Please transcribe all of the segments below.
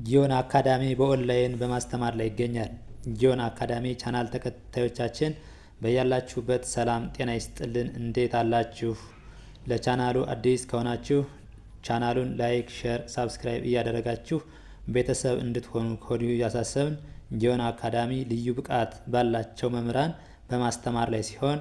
ጊዮን አካዳሚ በኦንላይን በማስተማር ላይ ይገኛል። ጊዮን አካዳሚ ቻናል ተከታዮቻችን በያላችሁበት ሰላም ጤና ይስጥልን። እንዴት አላችሁ? ለቻናሉ አዲስ ከሆናችሁ ቻናሉን ላይክ፣ ሼር፣ ሳብስክራይብ እያደረጋችሁ ቤተሰብ እንድትሆኑ ከወዲሁ እያሳሰብን ጊዮን አካዳሚ ልዩ ብቃት ባላቸው መምህራን በማስተማር ላይ ሲሆን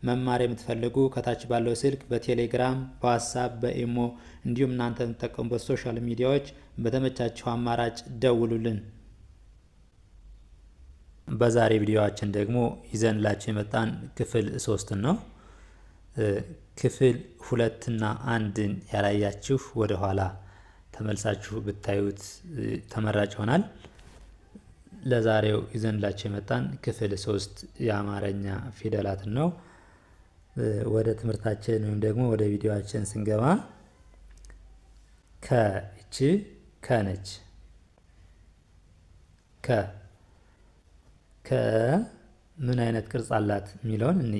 መማር የምትፈልጉ ከታች ባለው ስልክ በቴሌግራም፣ በዋትስአፕ፣ በኢሞ እንዲሁም እናንተ የምትጠቀሙበት ሶሻል ሚዲያዎች በተመቻችሁ አማራጭ ደውሉልን። በዛሬ ቪዲዮአችን ደግሞ ይዘንላችሁ የመጣን ክፍል 3 ነው። ክፍል 2 እና 1ን ያላያችሁ ወደ ኋላ ተመልሳችሁ ብታዩት ተመራጭ ይሆናል። ለዛሬው ይዘንላችሁ የመጣን ክፍል 3 የአማርኛ ፊደላትን ነው። ወደ ትምህርታችን ወይም ደግሞ ወደ ቪዲዮአችን ስንገባ እቺ ከነች። ከ ምን አይነት ቅርጽ አላት የሚለውን እኔ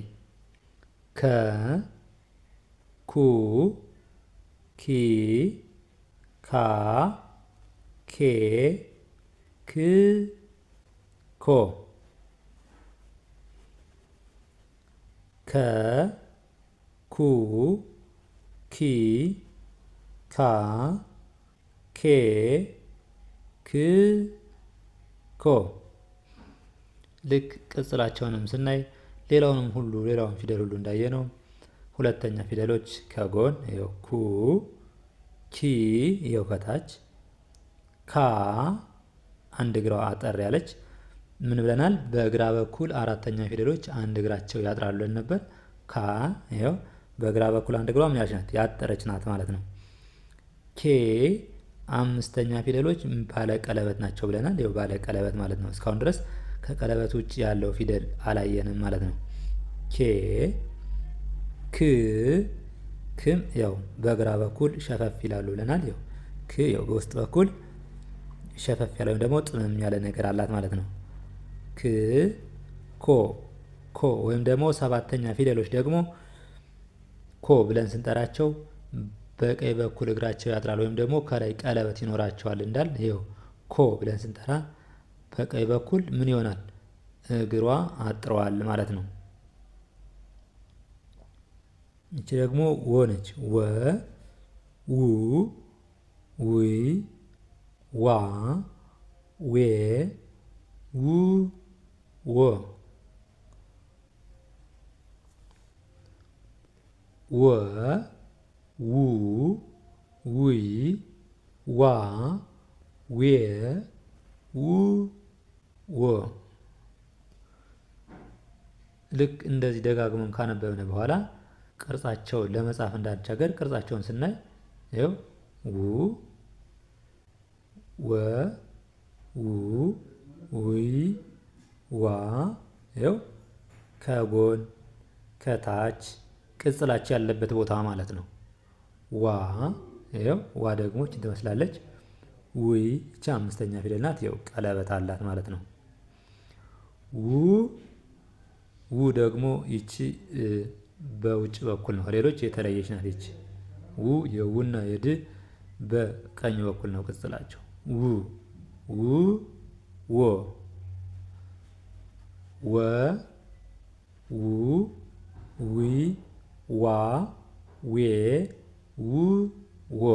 ኩ ኪ ካ ኬ ክ ኮ ኩ ኪ ካ ኬ ክ ኮ። ልክ ቅጽላቸውንም ስናይ ሌላውን ፊደል ሁሉ እንዳየነው ሁለተኛ ፊደሎች ከጎን ይኸው ኩ ኪ ይኸው ከታች ካ አንድ እግሯ አጠር ያለች ምን ብለናል? በግራ በኩል አራተኛ ፊደሎች አንድ እግራቸው ያጥራሉ ነበር። ካ ይኸው በግራ በኩል አንድ እግሯ ምን ያለች ናት? ያጠረች ናት ማለት ነው። ኬ አምስተኛ ፊደሎች ባለ ቀለበት ናቸው ብለናል። ይኸው ባለ ቀለበት ማለት ነው። እስካሁን ድረስ ከቀለበት ውጭ ያለው ፊደል አላየንም ማለት ነው። ኬ ክ ክም ያው በግራ በኩል ሸፈፍ ይላሉ ብለናል። ያው ክ ያው በውስጥ በኩል ሸፈፍ ያለ ወይም ደግሞ ጥምም ያለ ነገር አላት ማለት ነው። ክ ኮ ኮ ወይም ደግሞ ሰባተኛ ፊደሎች ደግሞ ኮ ብለን ስንጠራቸው በቀኝ በኩል እግራቸው ያጥራል ወይም ደግሞ ከላይ ቀለበት ይኖራቸዋል እንዳል ይኸው ኮ ብለን ስንጠራ በቀኝ በኩል ምን ይሆናል? እግሯ አጥረዋል ማለት ነው። እቺ ደግሞ ወ ነች። ወ ው ዊ ዋ ዌ ው ወ ወ ው ዊ ዋ ዌ ው ወ። ልክ እንደዚህ ደጋግመን ካነበብን በኋላ ቅርጻቸውን ለመጻፍ እንዳንቸገር ቅርጻቸውን ስናይ ይኸው ው ወ ው ዊ ዋ ይኸው ከጎን ከታች ቅጽላቸው ያለበት ቦታ ማለት ነው። ዋ ይኸው ዋ ደግሞ እቺን ትመስላለች። ዊ እቺ አምስተኛ ፊደል ናት። ይኸው ቀለበት አላት ማለት ነው። ው ደግሞ ይቺ በውጭ በኩል ነው። ሌሎች የተለየች ናት። ይቺ ው የውና የድ በቀኝ በኩል ነው ቅጽላቸው። ው ወ ወ ው ዊ ዋ ዌ ው ወ።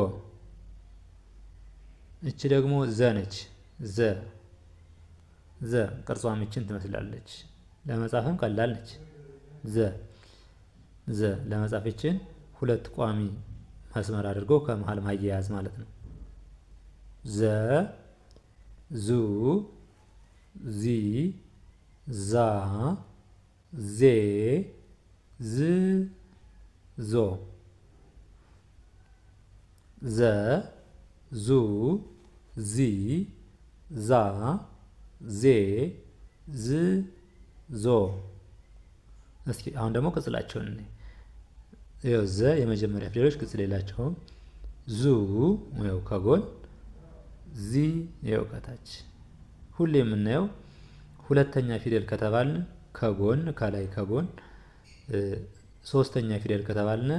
እቺ ደግሞ ዘ ነች። ዘ ቅርጿም ይችን ትመስላለች። ለመጻፍም ቀላል ነች። ዘ ለመጻፍ ይችን ሁለት ቋሚ መስመር አድርጎ ከመሃል ማያያዝ ማለት ነው። ዘ ዙ ዚ ዛ ዜ ዝ ዞ ዘ ዙ ዚ ዛ ዜ ዝ ዞ። እስኪ አሁን ደግሞ ቅጽላቸውን እንይ። ይኸው ዘ የመጀመሪያ ፊደሎች ቅጽል የላቸውም። ዙ ይኸው ከጎን፣ ዚ ይኸው ከታች። ሁሌ የምናየው ሁለተኛ ፊደል ከተባልን ከጎን ከላይ ከጎን፣ ሶስተኛ ፊደል ከተባልን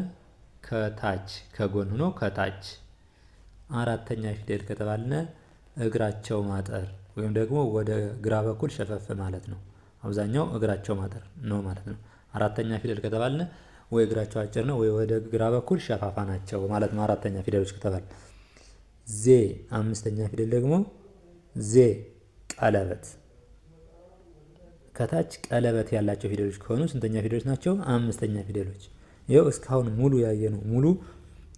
ከታች ከጎን ሆኖ ከታች፣ አራተኛ ፊደል ከተባልን እግራቸው ማጠር ወይም ደግሞ ወደ ግራ በኩል ሸፈፍ ማለት ነው። አብዛኛው እግራቸው ማጠር ነው ማለት ነው። አራተኛ ፊደል ከተባልን ወይ እግራቸው አጭር ነው ወይ ወደ ግራ በኩል ሸፋፋ ናቸው ማለት ነው። አራተኛ ፊደሎች ከተባል ዜ አምስተኛ ፊደል ደግሞ ዜ ቀለበት። ከታች ቀለበት ያላቸው ፊደሎች ከሆኑ ስንተኛ ፊደሎች ናቸው? አምስተኛ ፊደሎች። ይኸው እስካሁን ሙሉ ያየነው ሙሉ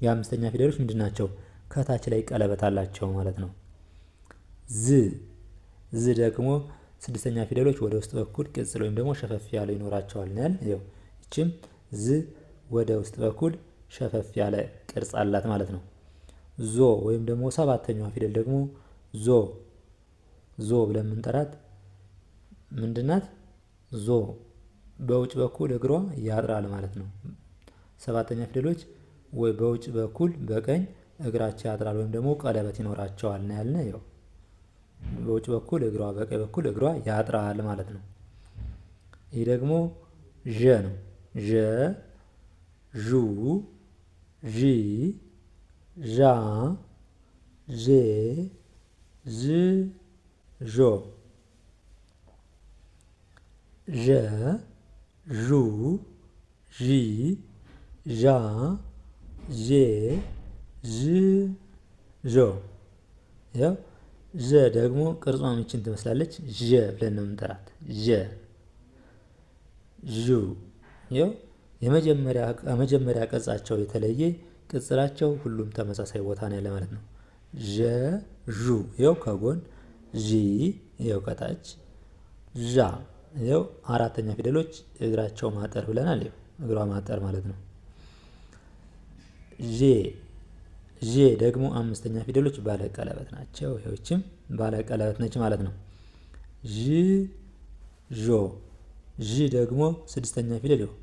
የአምስተኛ ፊደሎች ምንድን ናቸው? ከታች ላይ ቀለበት አላቸው ማለት ነው። ዝ ደግሞ ስድስተኛ ፊደሎች ወደ ውስጥ በኩል ቅጽል ወይም ደግሞ ሸፈፍ ያለ ይኖራቸዋል ያል። ይኸው እችም ዝ ወደ ውስጥ በኩል ሸፈፍ ያለ ቅርጽ አላት ማለት ነው። ዞ ወይም ደግሞ ሰባተኛዋ ፊደል ደግሞ ዞ ብለን የምንጠራት ምንድናት? ዞ በውጭ በኩል እግሯ ያጥራል ማለት ነው። ሰባተኛ ፊደሎች ወይ በውጭ በኩል በቀኝ እግራቸው ያጥራል ወይም ደግሞ ቀለበት ይኖራቸዋል ነው ያልነው። ያው በውጭ በኩል እግሯ በቀኝ በኩል እግሯ ያጥራል ማለት ነው። ይህ ደግሞ ዠ ነው። ዠ ዡ ዢ ዣ ዤ ዥ ዦ ዠ ዡ ዢ ዣ ዤ ዥ ዦ። ያው ዠ ደግሞ ቅርጿ ምችን ትመስላለች። ዠ ብለን ነው የምንጠራት። ዠ ዡ ያው የመጀመሪያ ቅርጻቸው የተለየ ቅጽላቸው ሁሉም ተመሳሳይ ቦታ ነው ያለ ማለት ነው። ዠ ዡ ያው ከጎን ዢ ያው ከታች ዣ ያው አራተኛ ፊደሎች እግራቸው ማጠር ብለናል። ያው እግሯ ማጠር ማለት ነው። ዤ ደግሞ አምስተኛ ፊደሎች ባለ ቀለበት ናቸው። ይህችም ባለ ቀለበት ነች ማለት ነው። ዥ ዦ ዥ ደግሞ ስድስተኛ ፊደል ይኸው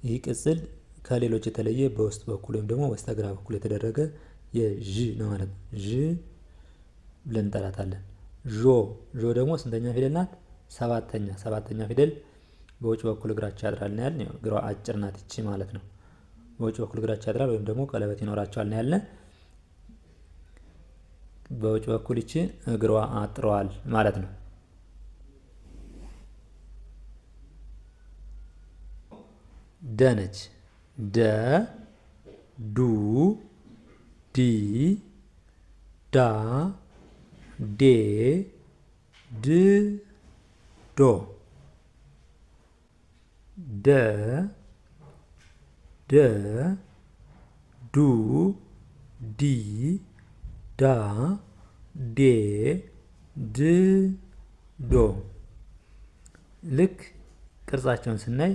ይህ ቅጽል ከሌሎች የተለየ በውስጥ በኩል ወይም ደግሞ በስተግራ በኩል የተደረገ የዥ ነው ማለት ነው። ዥ ብለን እንጠራታለን። ዦ ደግሞ ስንተኛ ፊደል ናት? ሰባተኛ ፊደል በውጭ በኩል እግራቸው ያጥራል ነው ያልን። እግሯ አጭር ናት ይቺ ማለት ነው። በውጭ በኩል እግራቸው ያጥራል ወይም ደግሞ ቀለበት ይኖራቸዋል ነው ያልን። በውጭ በኩል ይቺ እግሯ አጥረዋል ማለት ነው። ደ ነች። ደ ዱ ዲ ዳ ዴ ድ ዶ ደ ዱ ዲ ዳ ዴ ድ ዶ። ልክ ቅርጻቸውን ስናይ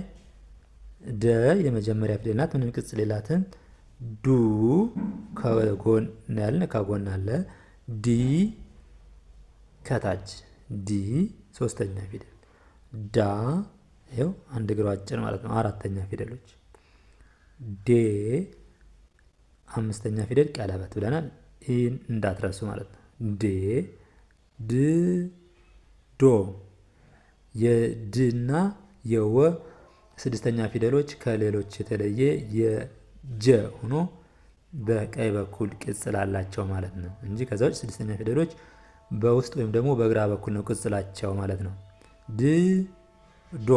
ደ የመጀመሪያ ፊደል ናት። ምንም ቅጽል የላትም። ዱ ከጎን ያልን ከጎን አለ። ዲ ከታች ዲ ሶስተኛ ፊደል። ዳ ይኸው አንድ እግሯ አጭር ማለት ነው። አራተኛ ፊደሎች። ዴ አምስተኛ ፊደል ቀለበት ብለናል። ይህን እንዳትረሱ ማለት ነው። ዴ ድ ዶ የድና የወ ስድስተኛ ፊደሎች ከሌሎች የተለየ የጀ ሆኖ በቀኝ በኩል ቅጽል አላቸው ማለት ነው እንጂ ከዛ ውጭ ስድስተኛ ፊደሎች በውስጥ ወይም ደግሞ በግራ በኩል ነው ቅጽላቸው ማለት ነው። ድ ዶ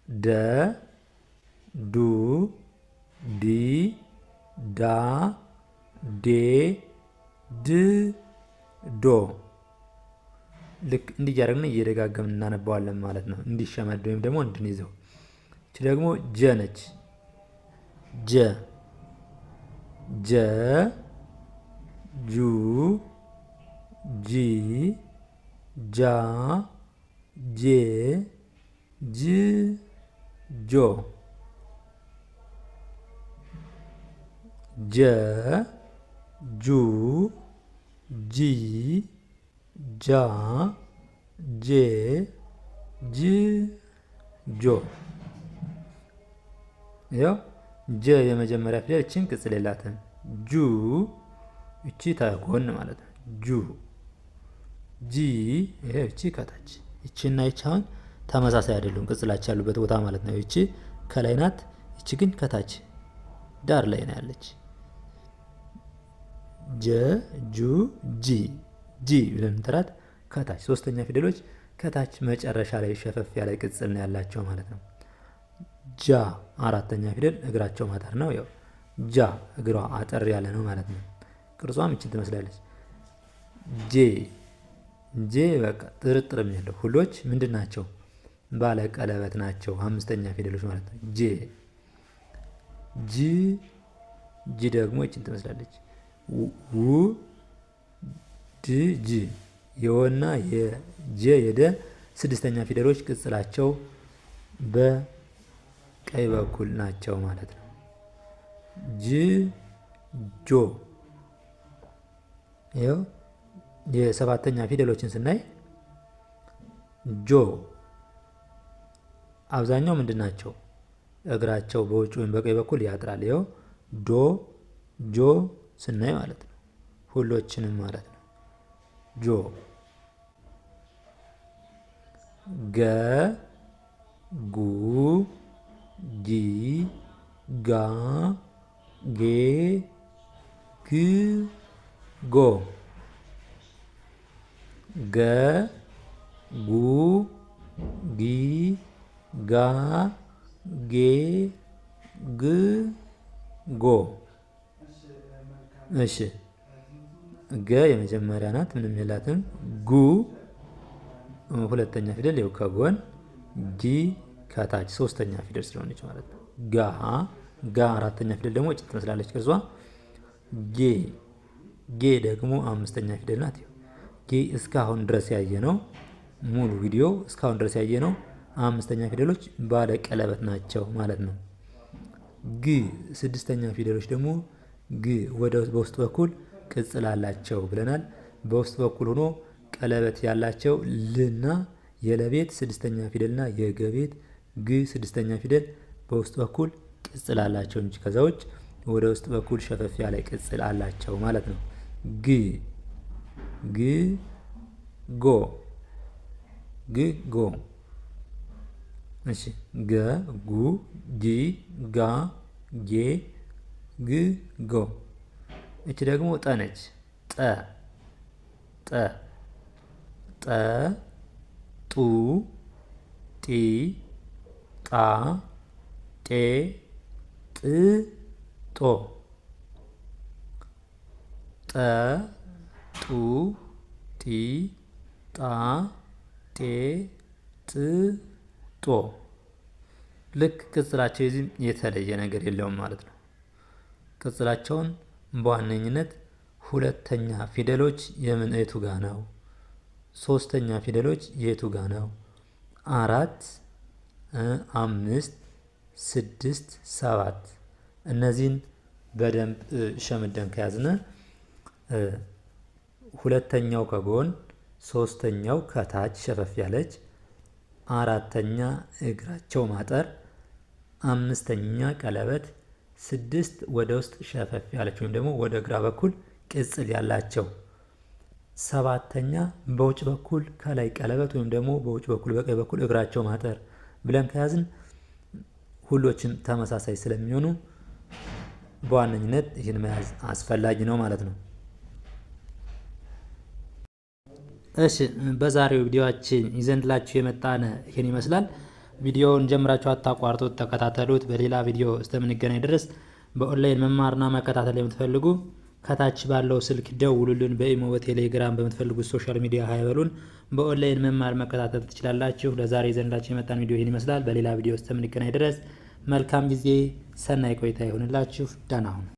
ደ ዱ ዲ ዳ ዴ ድ ዶ። ልክ እንዲህ እያደረግን እየደጋገምን እናነባዋለን ማለት ነው እንዲሸመድ ወይም ደግሞ እንድንይዘው። እቺ ደግሞ ጀ ነች። ጀ ጁ ጂ ጃ ጄ ጅ ጆ ጀ ጁ ጂ ጃ ጄ ጅ ጆ። ያው ጀ የመጀመሪያ ፊደል እቺን ቅጽል የላትም። ጁ እቺ ተጎን ማለት ነው። ጁ ጂ ይሄ እቺ ከታች። እቺና እቺ አሁን ተመሳሳይ አይደሉም ቅጽላቸው ያሉበት ቦታ ማለት ነው። እቺ ከላይ ናት፣ እቺ ግን ከታች ዳር ላይ ነው ያለች። ጀ ጁ ጂ ጂ ብለን እንጠራት ከታች ሶስተኛ ፊደሎች ከታች መጨረሻ ላይ ሸፈፍ ያለ ቅጽል ነው ያላቸው ማለት ነው። ጃ አራተኛ ፊደል እግራቸው ማጠር ነው። ያው ጃ እግሯ አጠር ያለ ነው ማለት ነው። ቅርጿም ይችን ትመስላለች። ጄ ጄ በቃ ጥርጥርም የለው ሁሎች ምንድን ናቸው? ባለ ቀለበት ናቸው። አምስተኛ ፊደሎች ማለት ነው። ጄ ጂ ጂ ደግሞ ይችን ትመስላለች። ው ድ ጂ የወና የጀ የደ ስድስተኛ ፊደሎች ቅጽላቸው በቀኝ በኩል ናቸው ማለት ነው። ጅ ጆ ይኸው የሰባተኛ ፊደሎችን ስናይ ጆ አብዛኛው ምንድን ናቸው? እግራቸው በውጭ ወይም በቀኝ በኩል ያጥራል። ይኸው ዶ ጆ ስናይ ማለት ነው። ሁሎችንም ማለት ነው። ጆ ገ ጉ ጊ ጋ ጌ ግ ጎ ገ ጉ ጊ ጋ ጌ ግ ጎ። እሺ ገ የመጀመሪያ ናት፣ ምንም የላትም። ጉ ሁለተኛ ፊደል ይኸው ከጎን፣ ጊ ከታች ሶስተኛ ፊደል ስለሆነች ማለት ነው። ጋ አራተኛ ፊደል ደግሞ እጭ ትመስላለች ቅርጿ። ጌ ጌ ደግሞ አምስተኛ ፊደል ናት። ጌ እስካሁን ድረስ ያየ ነው ሙሉ ቪዲዮ እስካሁን ድረስ ያየ ነው አምስተኛ ፊደሎች ባለ ቀለበት ናቸው ማለት ነው። ግ ስድስተኛ ፊደሎች ደግሞ ግ በውስጥ በኩል ቅጽል አላቸው ብለናል። በውስጥ በኩል ሆኖ ቀለበት ያላቸው ልና የለቤት ስድስተኛ ፊደልና የገቤት ግ ስድስተኛ ፊደል በውስጥ በኩል ቅጽል አላቸው እንጂ ከዛ ውጭ ወደ ውስጥ በኩል ሸፈፍ ያለ ቅጽል አላቸው ማለት ነው። ግ ግ ጎ ግ ጎ። እሺ ገ ጉ ጊ ጋ ጌ ግ ጎ። እቺ ደግሞ ጠ ነች። ጠ ጠ ጠ ጡ ጢ ጣ ጤ ጥ ጦ ጠ ጡ ጢ ጣ ጤ ጥ ጦ። ልክ ቅጽላቸው የዚህም የተለየ ነገር የለውም ማለት ነው። ቅጽላቸውን በዋነኝነት ሁለተኛ ፊደሎች የቱ ጋ ነው? ሶስተኛ ፊደሎች የቱ ጋ ነው? 4 5 6 7 እነዚህን በደንብ ሸምደን ከያዝነ ሁለተኛው ከጎን፣ ሶስተኛው ከታች ሸፈፍ ያለች፣ አራተኛ እግራቸው ማጠር፣ አምስተኛ ቀለበት፣ 6 ወደ ውስጥ ሸፈፍ ያለች ወይም ደግሞ ወደ ግራ በኩል ቅጽል ያላቸው፣ ሰባተኛ በውጭ በኩል ከላይ ቀለበት ወይም ደግሞ በውጭ በኩል በቀኝ በኩል እግራቸው ማጠር ብለን ከያዝን ሁሎችም ተመሳሳይ ስለሚሆኑ በዋነኝነት ይህን መያዝ አስፈላጊ ነው ማለት ነው። እሺ በዛሬው ቪዲዮአችን ይዘንላችሁ የመጣነ ይሄን ይመስላል። ቪዲዮውን ጀምራችሁ አታቋርጡት፣ ተከታተሉት። በሌላ ቪዲዮ እስከምንገናኝ ድረስ በኦንላይን መማርና መከታተል የምትፈልጉ ከታች ባለው ስልክ ደውሉልን። በኢሞ በቴሌግራም በምትፈልጉት ሶሻል ሚዲያ ሃይበሉን። በኦንላይን መማር መከታተል ትችላላችሁ። ለዛሬ ይዘንላችሁ የመጣን ቪዲዮ ይሄን ይመስላል። በሌላ ቪዲዮ እስከምንገናኝ ድረስ መልካም ጊዜ፣ ሰናይ ቆይታ ይሁንላችሁ። ደህና ሁኑ።